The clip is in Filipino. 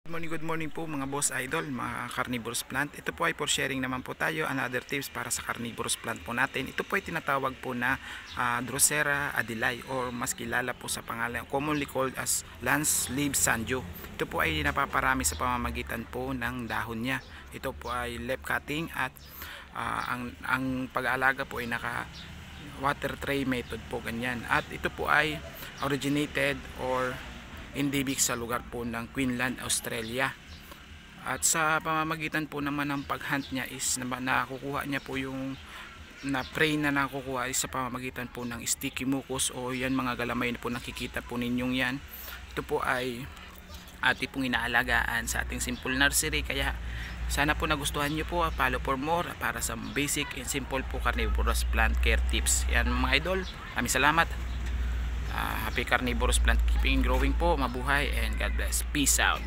Good morning po mga boss idol, mga carnivorous plant. Ito po ay for sharing naman po tayo another tips para sa carnivorous plant po natin. Ito po ay tinatawag po na Drosera adelae or mas kilala po sa pangalan commonly called as lance leaf sanjo. Ito po ay napaparami sa pamamagitan po ng dahon niya. Ito po ay leaf cutting at ang pag-aalaga po ay naka water tray method po ganyan. At ito po ay originated or endemic sa lugar po ng Queensland, Australia. At sa pamamagitan po naman ng paghunt niya is nakukuha niya po yung prey na nakukuha is sa pamamagitan po ng sticky mucus o yan mga galamay na po nakikita po ninyong yan. Ito po ay ating pong inaalagaan sa ating simple nursery, kaya sana po nagustuhan nyo po. Follow for more para sa basic and simple po carnivorous plant care tips. Yan mga idol, maraming salamat. Happy carnivorous plant keeping and growing po, mabuhay and God bless, peace out.